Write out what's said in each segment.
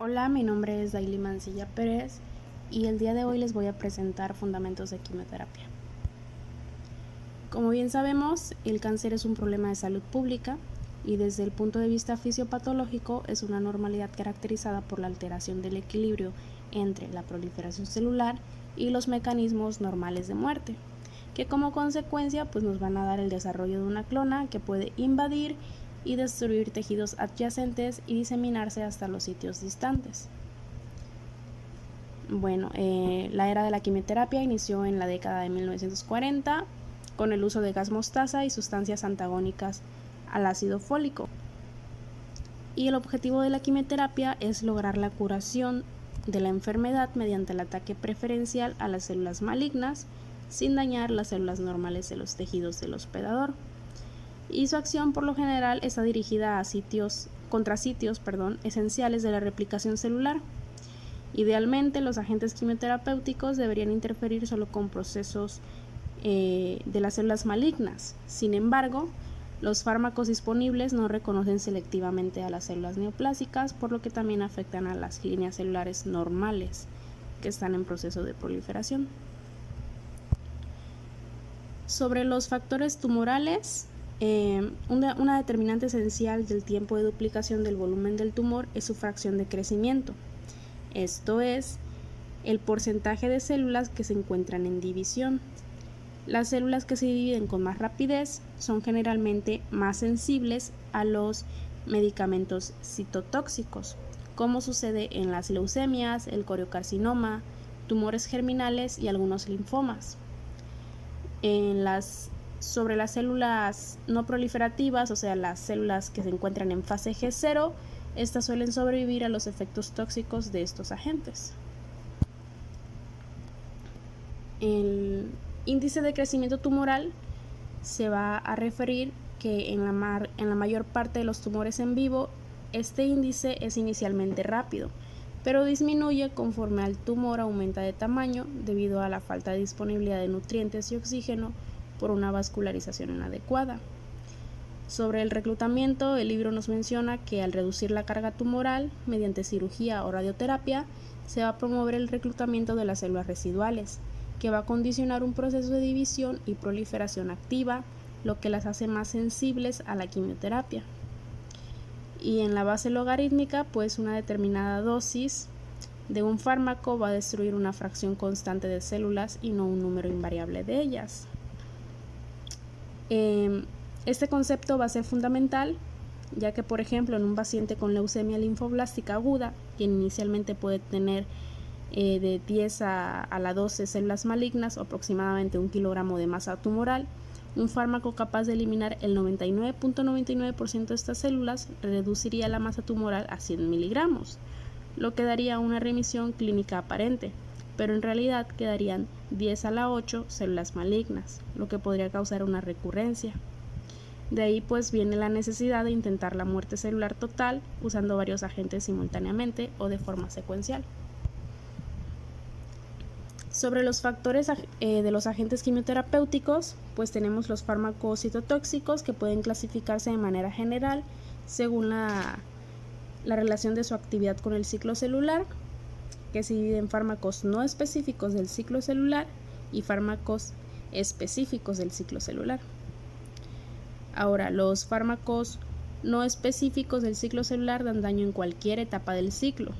Hola, mi nombre es Daily Mancilla Pérez y el día de hoy les voy a presentar fundamentos de quimioterapia. Como bien sabemos, el cáncer es un problema de salud pública y desde el punto de vista fisiopatológico es una normalidad caracterizada por la alteración del equilibrio entre la proliferación celular y los mecanismos normales de muerte, que como consecuencia nos van a dar el desarrollo de una clona que puede invadir y destruir tejidos adyacentes y diseminarse hasta los sitios distantes. La era de la quimioterapia inició en la década de 1940 con el uso de gas mostaza y sustancias antagónicas al ácido fólico. Y el objetivo de la quimioterapia es lograr la curación de la enfermedad mediante el ataque preferencial a las células malignas sin dañar las células normales de los tejidos del hospedador. Y su acción por lo general está dirigida a contra sitios esenciales de la replicación celular. Idealmente, los agentes quimioterapéuticos deberían interferir solo con procesos de las células malignas. Sin embargo, los fármacos disponibles no reconocen selectivamente a las células neoplásicas, por lo que también afectan a las líneas celulares normales que están en proceso de proliferación. Sobre los factores tumorales, una determinante esencial del tiempo de duplicación del volumen del tumor es su fracción de crecimiento. Esto es, el porcentaje de células que se encuentran en división. Las células que se dividen con más rapidez son generalmente más sensibles a los medicamentos citotóxicos, como sucede en las leucemias, el coriocarcinoma, tumores germinales y algunos linfomas. Sobre las células no proliferativas, o sea, las células que se encuentran en fase G0, estas suelen sobrevivir a los efectos tóxicos de estos agentes. El índice de crecimiento tumoral se va a referir que en la mayor parte de los tumores en vivo, este índice es inicialmente rápido, pero disminuye conforme el tumor aumenta de tamaño debido a la falta de disponibilidad de nutrientes y oxígeno por una vascularización inadecuada. Sobre el reclutamiento, el libro nos menciona que al reducir la carga tumoral mediante cirugía o radioterapia, se va a promover el reclutamiento de las células residuales, que va a condicionar un proceso de división y proliferación activa, lo que las hace más sensibles a la quimioterapia. Y en la base logarítmica, una determinada dosis de un fármaco va a destruir una fracción constante de células y no un número invariable de ellas. Este concepto va a ser fundamental, ya que, por ejemplo, en un paciente con leucemia linfoblástica aguda, quien inicialmente puede tener de 10 a la 12 células malignas o aproximadamente 1 kilogramo de masa tumoral, un fármaco capaz de eliminar el 99.99% de estas células reduciría la masa tumoral a 100 miligramos, lo que daría una remisión clínica aparente, pero en realidad quedarían 10 a la 8 células malignas, lo que podría causar una recurrencia. De ahí viene la necesidad de intentar la muerte celular total usando varios agentes simultáneamente o de forma secuencial. Sobre los factores de los agentes quimioterapéuticos, tenemos los fármacos citotóxicos que pueden clasificarse de manera general según la relación de su actividad con el ciclo celular, que se divide en fármacos no específicos del ciclo celular y fármacos específicos del ciclo celular. Ahora, los fármacos no específicos del ciclo celular dan daño en cualquier etapa del ciclo.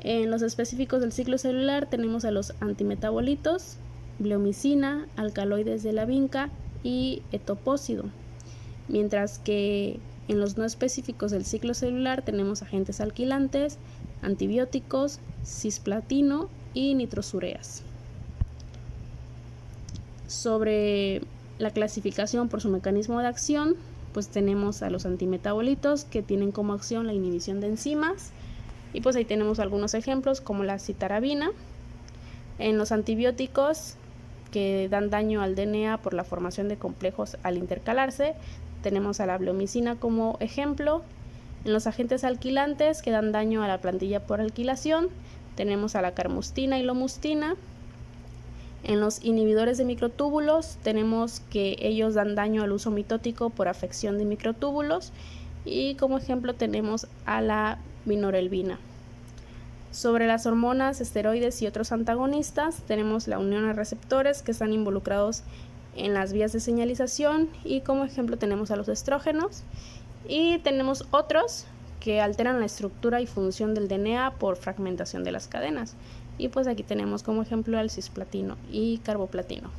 En los específicos del ciclo celular tenemos a los antimetabolitos, bleomicina, alcaloides de la vinca y etopósido, mientras que en los no específicos del ciclo celular tenemos agentes alquilantes, antibióticos, cisplatino y nitrosureas. Sobre la clasificación por su mecanismo de acción, tenemos a los antimetabolitos que tienen como acción la inhibición de enzimas, y ahí tenemos algunos ejemplos como la citarabina. En los antibióticos que dan daño al DNA por la formación de complejos al intercalarse, tenemos a la bleomicina como ejemplo. En los agentes alquilantes que dan daño a la plantilla por alquilación, tenemos a la carmustina y lomustina. En los inhibidores de microtúbulos tenemos que ellos dan daño al uso mitótico por afección de microtúbulos, y como ejemplo tenemos a la vinorelbina. Sobre las hormonas, esteroides y otros antagonistas, tenemos la unión a receptores que están involucrados en las vías de señalización, y como ejemplo tenemos a los estrógenos, y tenemos otros que alteran la estructura y función del DNA por fragmentación de las cadenas, y pues aquí tenemos como ejemplo al cisplatino y carboplatino.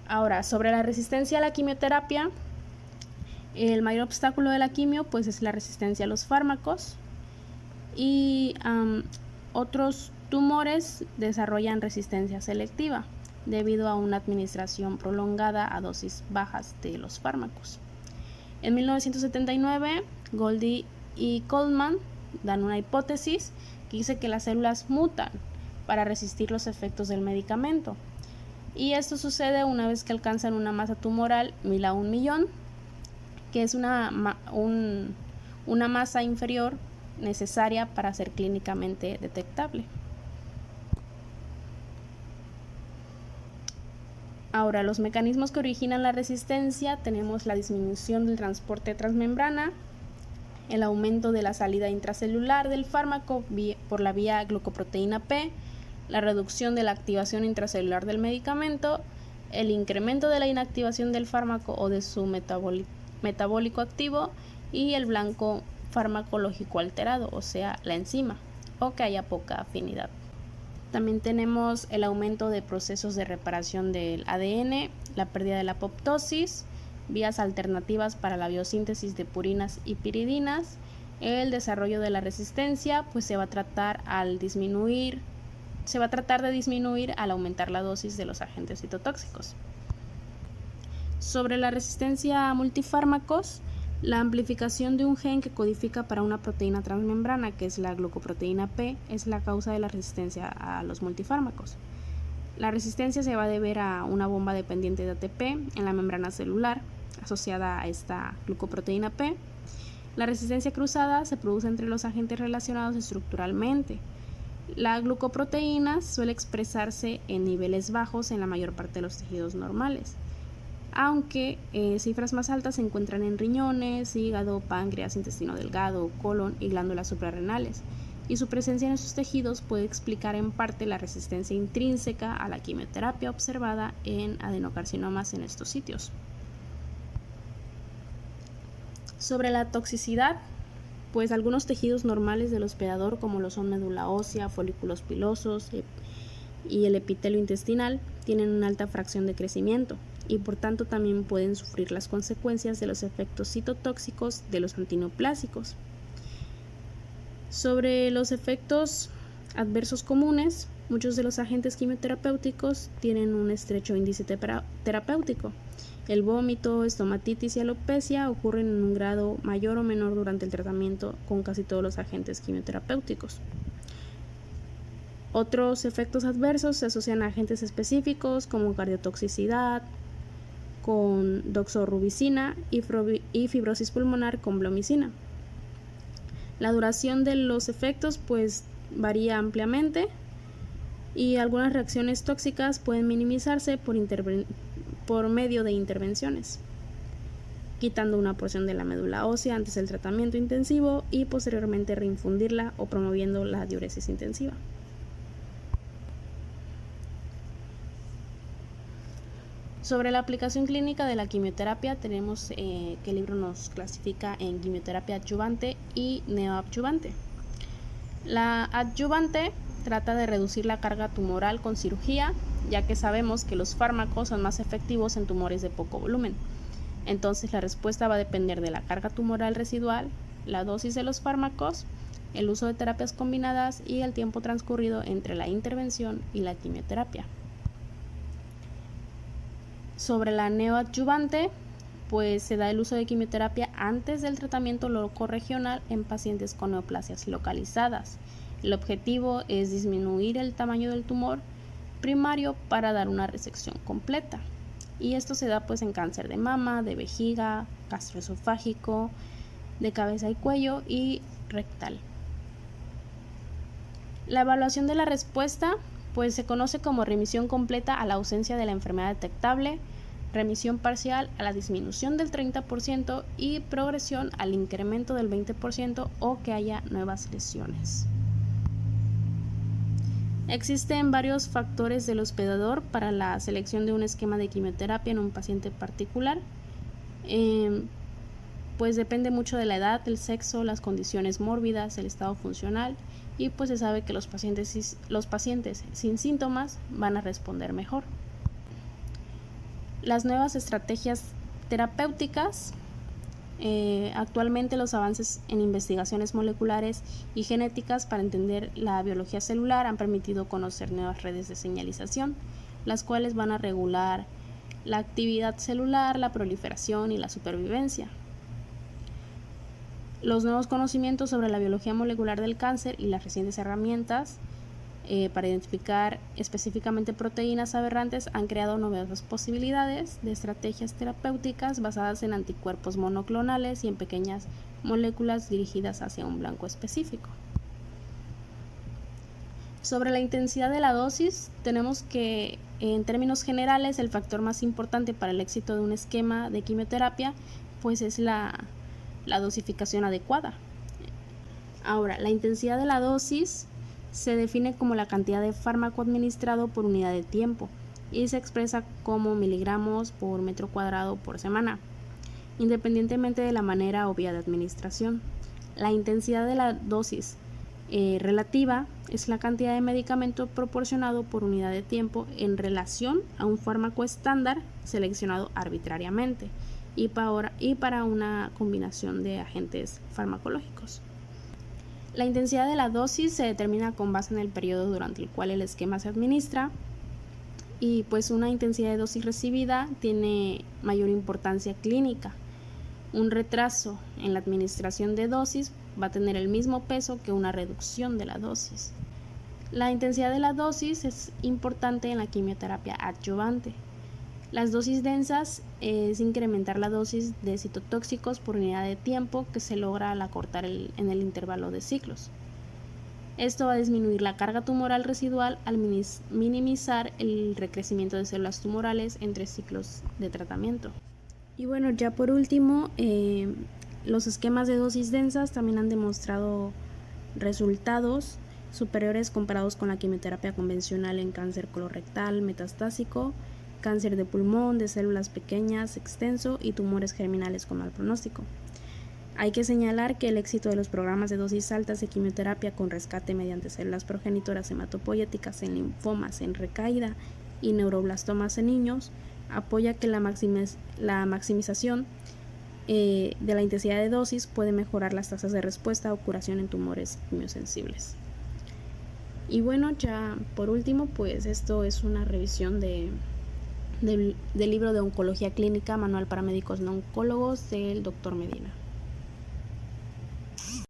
Ahora, sobre la resistencia a la quimioterapia, el mayor obstáculo de la quimio pues es la resistencia a los fármacos, y otros tumores desarrollan resistencia selectiva debido a una administración prolongada a dosis bajas de los fármacos. En 1979, Goldie y Coleman dan una hipótesis que dice que las células mutan para resistir los efectos del medicamento, y esto sucede una vez que alcanzan una masa tumoral 1000 a 1 millón, que es una masa inferior necesaria para ser clínicamente detectable. Ahora, los mecanismos que originan la resistencia: tenemos la disminución del transporte transmembrana, el aumento de la salida intracelular del fármaco por la vía glucoproteína P, la reducción de la activación intracelular del medicamento, el incremento de la inactivación del fármaco o de su metabólico activo, y el blanco farmacológico alterado, o sea, la enzima, o que haya poca afinidad. También tenemos el aumento de procesos de reparación del ADN, la pérdida de la apoptosis, vías alternativas para la biosíntesis de purinas y piridinas. El desarrollo de la resistencia pues se va a tratar de disminuir al aumentar la dosis de los agentes citotóxicos. Sobre la resistencia a multifármacos, la amplificación de un gen que codifica para una proteína transmembrana, que es la glucoproteína P, es la causa de la resistencia a los multifármacos. La resistencia se va a deber a una bomba dependiente de ATP en la membrana celular asociada a esta glucoproteína P. La resistencia cruzada se produce entre los agentes relacionados estructuralmente. La glucoproteína suele expresarse en niveles bajos en la mayor parte de los tejidos normales, aunque cifras más altas se encuentran en riñones, hígado, páncreas, intestino delgado, colon y glándulas suprarrenales, y su presencia en estos tejidos puede explicar en parte la resistencia intrínseca a la quimioterapia observada en adenocarcinomas en estos sitios. Sobre la toxicidad, pues algunos tejidos normales del hospedador, como lo son médula ósea, folículos pilosos y el epitelio intestinal, tienen una alta fracción de crecimiento, y por tanto también pueden sufrir las consecuencias de los efectos citotóxicos de los antineoplásicos. Sobre los efectos adversos comunes, muchos de los agentes quimioterapéuticos tienen un estrecho índice terapéutico. El vómito, estomatitis y alopecia ocurren en un grado mayor o menor durante el tratamiento con casi todos los agentes quimioterapéuticos. Otros efectos adversos se asocian a agentes específicos como cardiotoxicidad con doxorubicina y fibrosis pulmonar con blomicina. La duración de los efectos pues varía ampliamente, y algunas reacciones tóxicas pueden minimizarse por medio de intervenciones, quitando una porción de la médula ósea antes del tratamiento intensivo y posteriormente reinfundirla o promoviendo la diuresis intensiva. Sobre la aplicación clínica de la quimioterapia, tenemos que el libro nos clasifica en quimioterapia adyuvante y neoadyuvante. La adyuvante trata de reducir la carga tumoral con cirugía, ya que sabemos que los fármacos son más efectivos en tumores de poco volumen. Entonces la respuesta va a depender de la carga tumoral residual, la dosis de los fármacos, el uso de terapias combinadas y el tiempo transcurrido entre la intervención y la quimioterapia. Sobre la neoadyuvante, pues se da el uso de quimioterapia antes del tratamiento locorregional en pacientes con neoplasias localizadas. El objetivo es disminuir el tamaño del tumor primario para dar una resección completa. Y esto se da pues en cáncer de mama, de vejiga, gastroesofágico, de cabeza y cuello y rectal. La evaluación de la respuesta pues se conoce como remisión completa a la ausencia de la enfermedad detectable, remisión parcial a la disminución del 30% y progresión al incremento del 20% o que haya nuevas lesiones. Existen varios factores del hospedador para la selección de un esquema de quimioterapia en un paciente particular. Pues depende mucho de la edad, el sexo, las condiciones mórbidas, el estado funcional y pues se sabe que los pacientes sin síntomas van a responder mejor. Las nuevas estrategias terapéuticas. Actualmente los avances en investigaciones moleculares y genéticas para entender la biología celular han permitido conocer nuevas redes de señalización, las cuales van a regular la actividad celular, la proliferación y la supervivencia. Los nuevos conocimientos sobre la biología molecular del cáncer y las recientes herramientas para identificar específicamente proteínas aberrantes han creado novedosas posibilidades de estrategias terapéuticas basadas en anticuerpos monoclonales y en pequeñas moléculas dirigidas hacia un blanco específico. Sobre la intensidad de la dosis, tenemos que en términos generales el factor más importante para el éxito de un esquema de quimioterapia pues es la dosificación adecuada. Ahora, la intensidad de la dosis se define como la cantidad de fármaco administrado por unidad de tiempo y se expresa como miligramos por metro cuadrado por semana, independientemente de la manera o vía de administración. La intensidad de la dosis relativa es la cantidad de medicamento proporcionado por unidad de tiempo en relación a un fármaco estándar seleccionado arbitrariamente y para una combinación de agentes farmacológicos. La intensidad de la dosis se determina con base en el periodo durante el cual el esquema se administra y pues una intensidad de dosis recibida tiene mayor importancia clínica. Un retraso en la administración de dosis va a tener el mismo peso que una reducción de la dosis. La intensidad de la dosis es importante en la quimioterapia adyuvante. Las dosis densas es incrementar la dosis de citotóxicos por unidad de tiempo que se logra al acortar en el intervalo de ciclos. Esto va a disminuir la carga tumoral residual al minimizar el recrecimiento de células tumorales entre ciclos de tratamiento. Y bueno, ya por último, los esquemas de dosis densas también han demostrado resultados superiores comparados con la quimioterapia convencional en cáncer colorectal metastásico, cáncer de pulmón, de células pequeñas, extenso y tumores germinales con mal pronóstico. Hay que señalar que el éxito de los programas de dosis altas de quimioterapia con rescate mediante células progenitoras hematopoyéticas en linfomas en recaída y neuroblastomas en niños apoya que la maximización de la intensidad de dosis puede mejorar las tasas de respuesta o curación en tumores quimiosensibles. Y bueno, ya por último, pues esto es una revisión del libro de Oncología Clínica, Manual para Médicos No Oncólogos del Dr. Medina.